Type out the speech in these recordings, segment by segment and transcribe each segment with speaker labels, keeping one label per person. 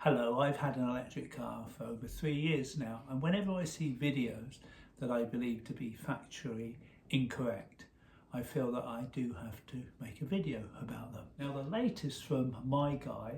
Speaker 1: Hello, I've had an electric car for over 3 years now, and whenever I see videos that I believe to be factually incorrect, I feel that I do have to make a video about them. Now, the latest from my guy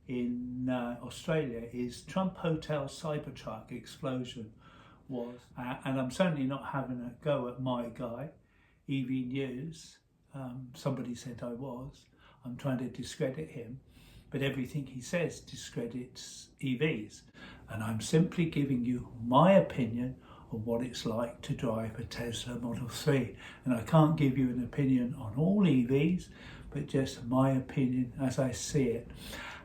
Speaker 1: in Australia is Trump Hotel Cybertruck explosion was, and I'm certainly not having a go at my guy, EV News. Somebody said I was. I'm trying to discredit him. But everything he says discredits EVs. And I'm simply giving you my opinion on what it's like to drive a Tesla Model 3. And I can't give you an opinion on all EVs, but just my opinion as I see it.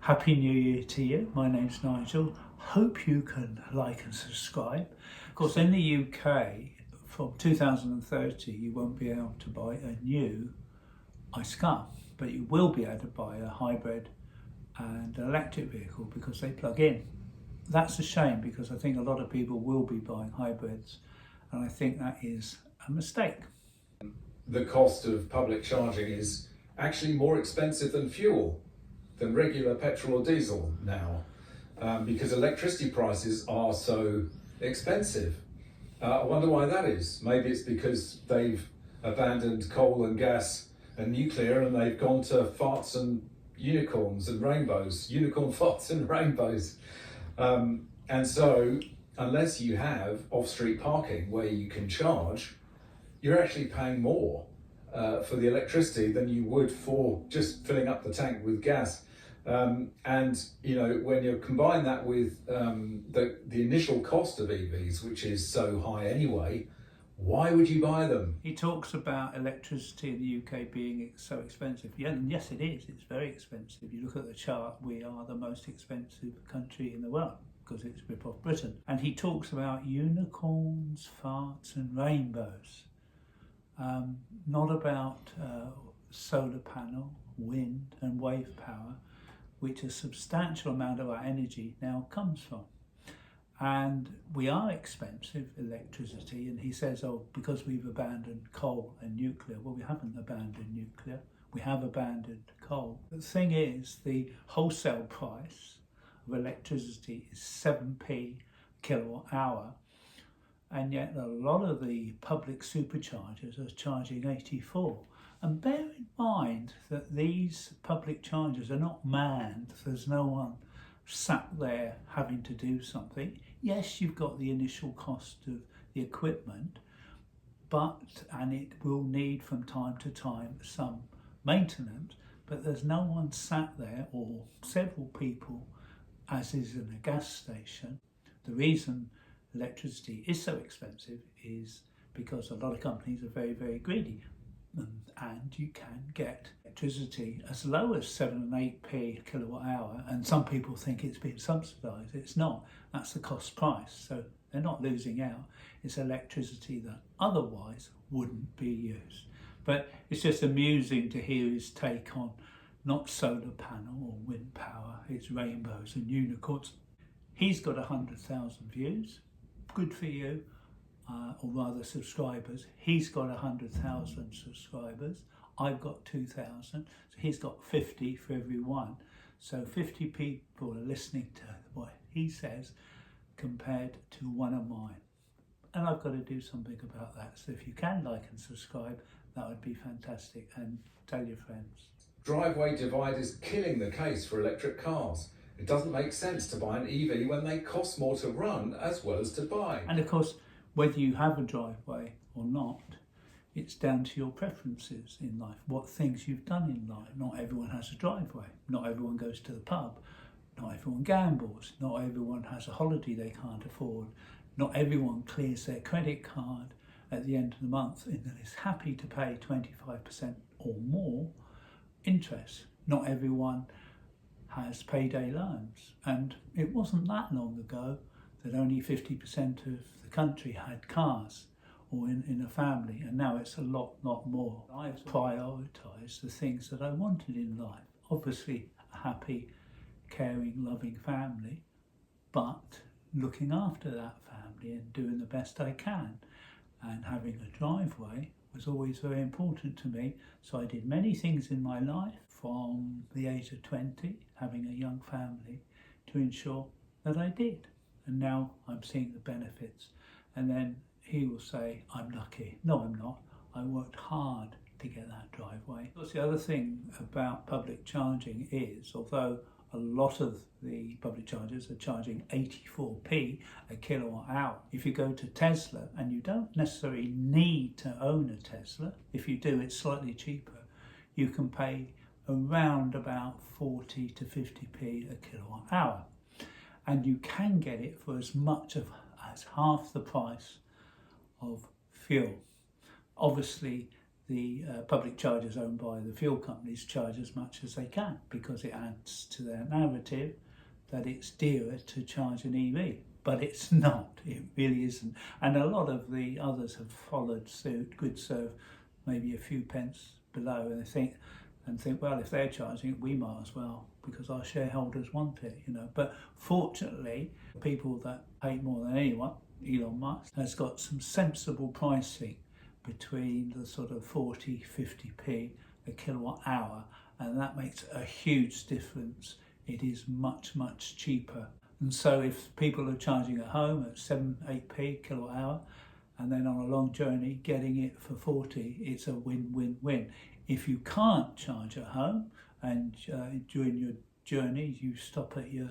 Speaker 1: Happy New Year to you. My name's Nigel. Hope you can like and subscribe. Of course, in the UK, from 2030, you won't be able to buy a new ICE car, but you will be able to buy a hybrid and an electric vehicle because they plug in. That's a shame because I think a lot of people will be buying hybrids, and I think that is a mistake.
Speaker 2: The cost of public charging is actually more expensive than fuel, than regular petrol or diesel now, because electricity prices are so expensive. I wonder why that is. Maybe it's because they've abandoned coal and gas and nuclear and they've gone to farts and unicorns and rainbows, unicorn farts and rainbows. And so unless you have off-street parking where you can charge, you're actually paying more for the electricity than you would for just filling up the tank with gas. And you know, when you combine that with the initial cost of EVs, which is so high anyway, why would you buy them?
Speaker 1: He talks about electricity in the UK being so expensive. Yeah, and yes, it is. It's very expensive. You look at the chart, we are the most expensive country in the world because it's rip off Britain. And he talks about unicorns, farts and rainbows. Not about solar panel, wind and wave power, which a substantial amount of our energy now comes from. And we are expensive electricity, and he says, oh, because we've abandoned coal and nuclear. Well, we haven't abandoned nuclear, we have abandoned coal. The thing is, the wholesale price of electricity is 7p kilowatt hour, and yet a lot of the public superchargers are charging 84. And bear in mind that these public chargers are not manned, there's no one sat there having to do something. Yes, you've got the initial cost of the equipment, and it will need from time to time some maintenance, but there's no one sat there, or several people, as is in a gas station. The reason electricity is so expensive is because a lot of companies are very, very greedy. And you can get electricity as low as 7 and 8p kilowatt hour, and some people think it's been subsidised. It's not. That's the cost price, so they're not losing out. It's electricity that otherwise wouldn't be used. But it's just amusing to hear his take on not solar panel or wind power, it's rainbows and unicorns. He's got 100,000 views. Good for you. Or rather subscribers. He's got 100,000 subscribers. I've got 2,000. So he's got 50 for every one. So 50 people are listening to what he says compared to one of mine. And I've got to do something about that. So if you can like and subscribe, that would be fantastic. And tell your friends.
Speaker 2: Driveway divide is killing the case for electric cars. It doesn't make sense to buy an EV when they cost more to run as well as to buy.
Speaker 1: And of course, whether you have a driveway or not, it's down to your preferences in life, what things you've done in life. Not everyone has a driveway, not everyone goes to the pub, not everyone gambles, not everyone has a holiday they can't afford, not everyone clears their credit card at the end of the month and is happy to pay 25% or more interest. Not everyone has payday loans, and it wasn't that long ago that only 50% of the country had cars or in a family, and now it's a lot more. I've prioritised the things that I wanted in life. Obviously a happy, caring, loving family, but looking after that family and doing the best I can. And having a driveway was always very important to me, so I did many things in my life from the age of 20, having a young family, to ensure that I did. And now I'm seeing the benefits. And then he will say, I'm lucky. No, I'm not. I worked hard to get that driveway. Of course, the other thing about public charging is, although a lot of the public chargers are charging 84p a kilowatt hour, if you go to Tesla, and you don't necessarily need to own a Tesla, if you do, it's slightly cheaper, you can pay around about 40 to 50p a kilowatt hour. And you can get it for as much as half the price of fuel. Obviously, the public chargers owned by the fuel companies charge as much as they can because it adds to their narrative that it's dearer to charge an EV. But it's not, it really isn't. And a lot of the others have followed suit, good serve, maybe a few pence below, and think, well, if they're charging it, we might as well, because our shareholders want it, you know. But fortunately, people that pay more than anyone, Elon Musk, has got some sensible pricing between the sort of 40, 50p a kilowatt hour, and that makes a huge difference. It is much, much cheaper. And so if people are charging at home at 7, 8p kilowatt hour, and then on a long journey getting it for 40, it's a win-win-win. If you can't charge at home and during your journey you stop at your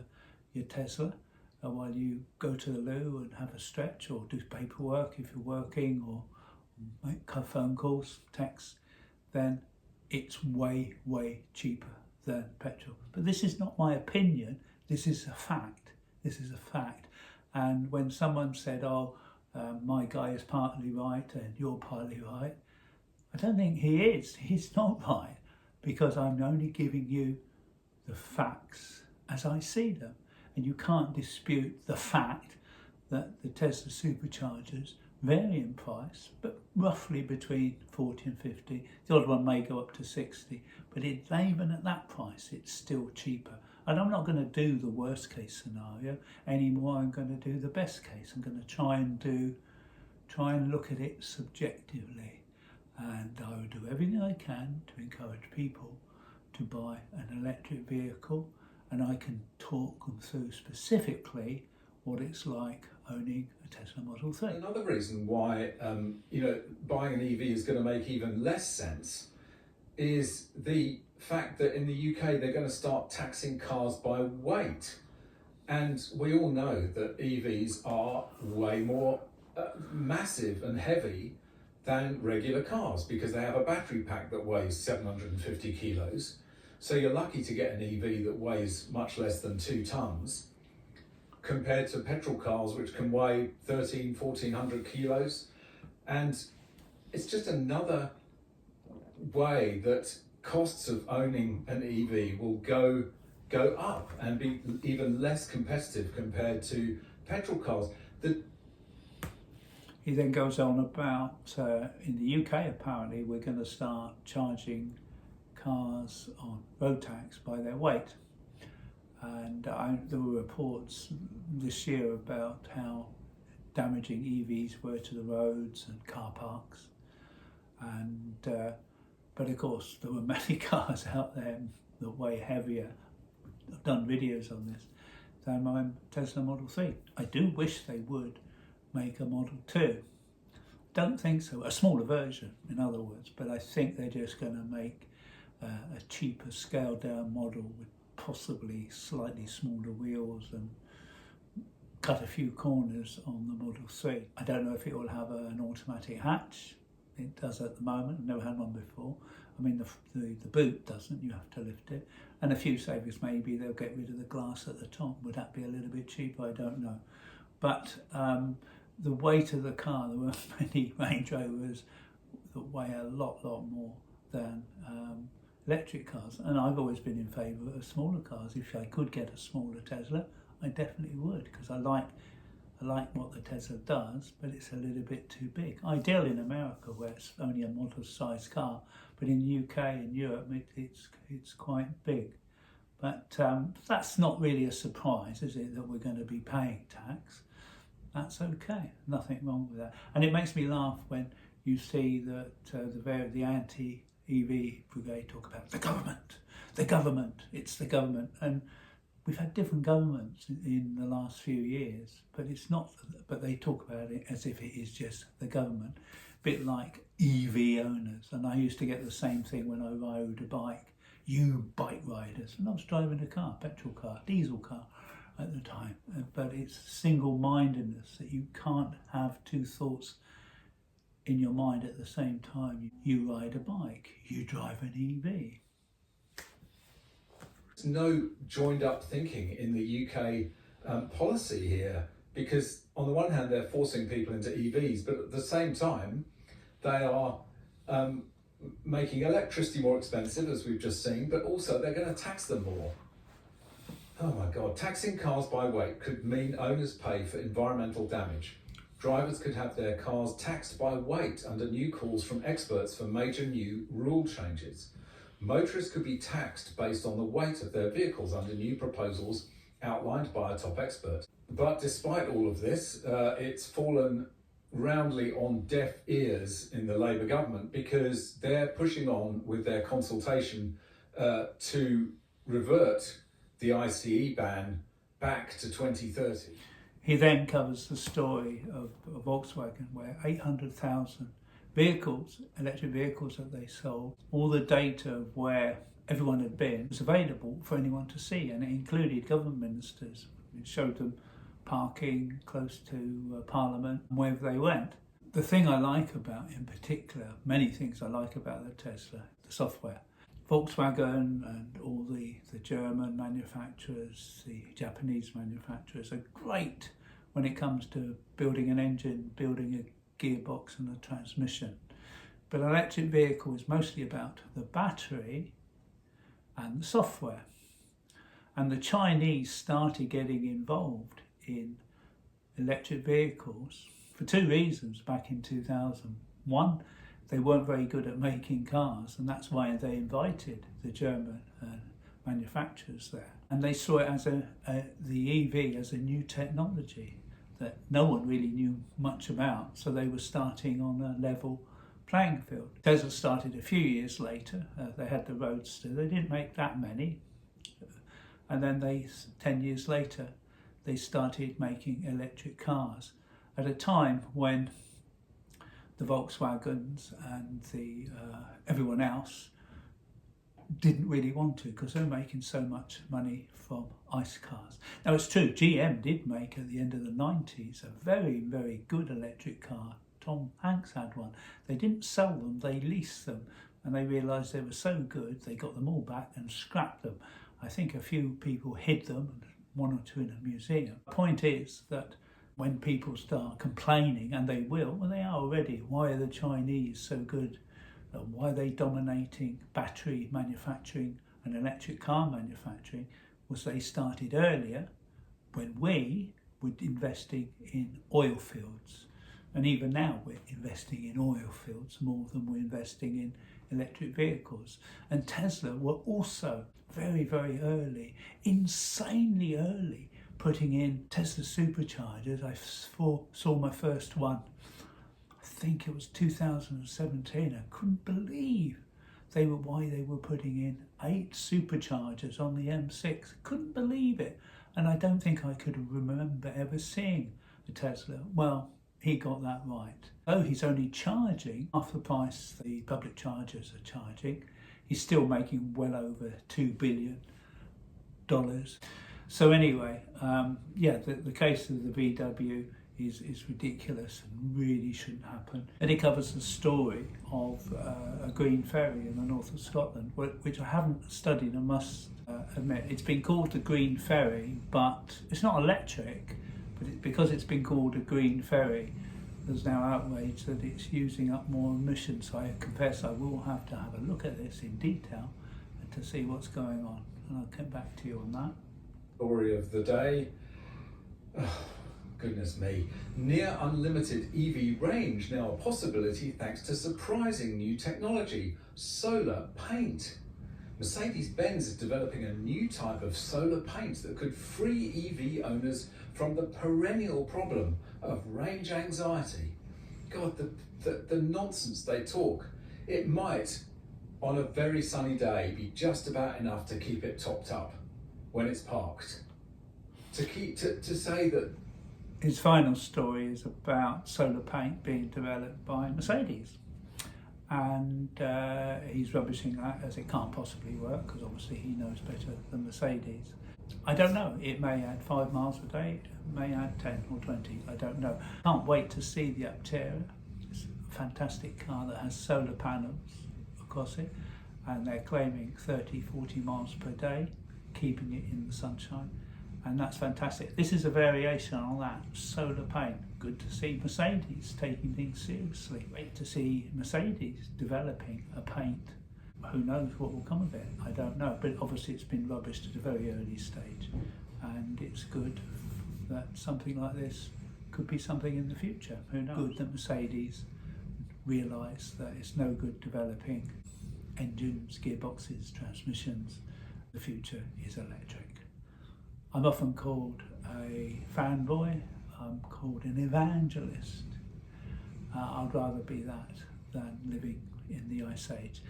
Speaker 1: Tesla while you go to the loo and have a stretch or do paperwork if you're working, or make phone calls, texts, then it's way, way cheaper than petrol. But this is not my opinion, this is a fact. This is a fact. And when someone said, my guy is partly right and you're partly right, I don't think he is. He's not right, because I'm only giving you the facts as I see them. And you can't dispute the fact that the Tesla superchargers vary in price, but roughly between 40 and 50. The odd one may go up to 60, but even at that price, it's still cheaper. And I'm not going to do the worst case scenario anymore. I'm going to do the best case. I'm going to try and look at it subjectively. And I will do everything I can to encourage people to buy an electric vehicle, and I can talk them through specifically what it's like owning a Tesla Model 3.
Speaker 2: Another reason why buying an EV is going to make even less sense is the fact that in the UK they're going to start taxing cars by weight, and we all know that EVs are way more massive and heavy than regular cars, because they have a battery pack that weighs 750 kilos. So you're lucky to get an EV that weighs much less than 2 tons, compared to petrol cars which can weigh 1,400 kilos. And it's just another way that costs of owning an EV will go up and be even less competitive compared to petrol cars.
Speaker 1: He then goes on about, in the UK apparently we're going to start charging cars on road tax by their weight. And there were reports this year about how damaging EVs were to the roads and car parks. And but of course there were many cars out there that weigh heavier. I've done videos on this than my Tesla Model 3. I do wish they would make a Model 2. Don't think so, a smaller version in other words, but I think they're just going to make a cheaper scaled down model with possibly slightly smaller wheels and cut a few corners on the Model 3. I don't know if it will have an automatic hatch. It does at the moment. I've never had one before. I mean, the boot doesn't, you have to lift it. And a few savings, maybe they'll get rid of the glass at the top. Would that be a little bit cheaper? I don't know. But the weight of the car, there were many Range Rovers that weigh a lot more than electric cars. And I've always been in favour of smaller cars. If I could get a smaller Tesla, I definitely would, because I like what the Tesla does, but it's a little bit too big. Ideal in America, where it's only a model-sized car, but in the UK and Europe, it's quite big. But that's not really a surprise, is it, that we're going to be paying tax? That's okay, nothing wrong with that. And it makes me laugh when you see that the anti-EV brigade talk about the government, it's the government. And we've had different governments in the last few years, but it's not. But they talk about it as if it is just the government, a bit like EV owners. And I used to get the same thing when I rode a bike. You bike riders, and I was driving a car, petrol car, diesel car at the time. But it's single-mindedness, that you can't have two thoughts in your mind at the same time. You ride a bike, you drive an EV.
Speaker 2: There's no joined up thinking in the UK policy here, because on the one hand they're forcing people into EVs, but at the same time they are making electricity more expensive, as we've just seen, but also they're going to tax them more. Oh my God, taxing cars by weight could mean owners pay for environmental damage. Drivers could have their cars taxed by weight under new calls from experts for major new rule changes. Motorists could be taxed based on the weight of their vehicles under new proposals outlined by a top expert. But despite all of this, it's fallen roundly on deaf ears in the Labour government, because they're pushing on with their consultation to revert the ICE ban back to 2030.
Speaker 1: He then covers the story of Volkswagen, where 800,000 vehicles, electric vehicles that they sold, all the data of where everyone had been was available for anyone to see, and it included government ministers. It showed them parking close to Parliament, wherever they went. The thing I like about, in particular, many things I like about the Tesla, the software. Volkswagen and all the German manufacturers, the Japanese manufacturers are great when it comes to building an engine, building a gearbox and a transmission. But an electric vehicle is mostly about the battery and the software. And the Chinese started getting involved in electric vehicles for two reasons back in 2000. One, they weren't very good at making cars, and that's why they invited the German manufacturers there. And they saw it as the EV as a new technology that no one really knew much about, so they were starting on a level playing field. Tesla started a few years later. They had the Roadster. They didn't make that many. And then 10 years later, they started making electric cars at a time when the Volkswagens and everyone else didn't really want to, because they're making so much money from ICE cars. Now it's true, GM did make at the end of the 90s a very, very good electric car. Tom Hanks had one. They didn't sell them, they leased them, and they realised they were so good they got them all back and scrapped them. I think a few people hid them, one or two in a museum. The point is that when people start complaining, and they will, well they are already, why are the Chinese so good? Why are they dominating battery manufacturing and electric car manufacturing? Was they started earlier when we were investing in oil fields. And even now we're investing in oil fields more than we're investing in electric vehicles. And Tesla were also very, very early, insanely early, putting in Tesla superchargers. I saw my first one, I think it was 2017. I couldn't believe why they were putting in 8 superchargers on the M6. Couldn't believe it. And I don't think I could remember ever seeing a Tesla. Well, he got that right. Though he's only charging half the price the public chargers are charging, he's still making well over $2 billion. So anyway, the case of the VW is ridiculous and really shouldn't happen. And it covers the story of a green ferry in the north of Scotland, which I haven't studied, I must admit. It's been called the green ferry, but it's not electric, but because it's been called a green ferry, there's now outrage that it's using up more emissions. So I confess I will have to have a look at this in detail and to see what's going on. And I'll come back to you on that.
Speaker 2: Story of the day. Oh, goodness me. Near unlimited EV range now a possibility thanks to surprising new technology, solar paint. Mercedes-Benz is developing a new type of solar paint that could free EV owners from the perennial problem of range anxiety. God, the nonsense they talk. It might, on a very sunny day, be just about enough to keep it topped up. when it's parked. To say that
Speaker 1: his final story is about solar paint being developed by Mercedes, and he's rubbishing that as it can't possibly work, because obviously he knows better than Mercedes. I don't know, it may add 5 miles a day, it may add 10 or 20, I don't know. Can't wait to see the Aptera. It's a fantastic car that has solar panels across it, and they're claiming 30-40 miles per day, keeping it in the sunshine, and that's fantastic. This is a variation on that, solar paint. Good to see Mercedes taking things seriously. Great to see Mercedes developing a paint. Who knows what will come of it? I don't know, but obviously it's been rubbished at a very early stage, and it's good that something like this could be something in the future. Who knows? Good that Mercedes realise that it's no good developing engines, gearboxes, transmissions. The future is electric. I'm often called a fanboy, I'm called an evangelist. I'd rather be that than living in the Ice Age.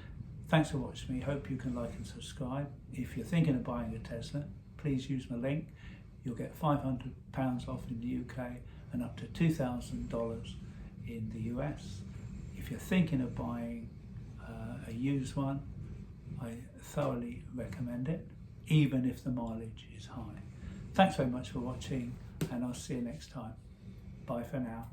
Speaker 1: Thanks for watching me. Hope you can like and subscribe. If you're thinking of buying a Tesla, please use my link. You'll get £500 off in the UK and up to $2,000 in the US. If you're thinking of buying a used one, I thoroughly recommend it, even if the mileage is high. Thanks very much for watching, and I'll see you next time. Bye for now.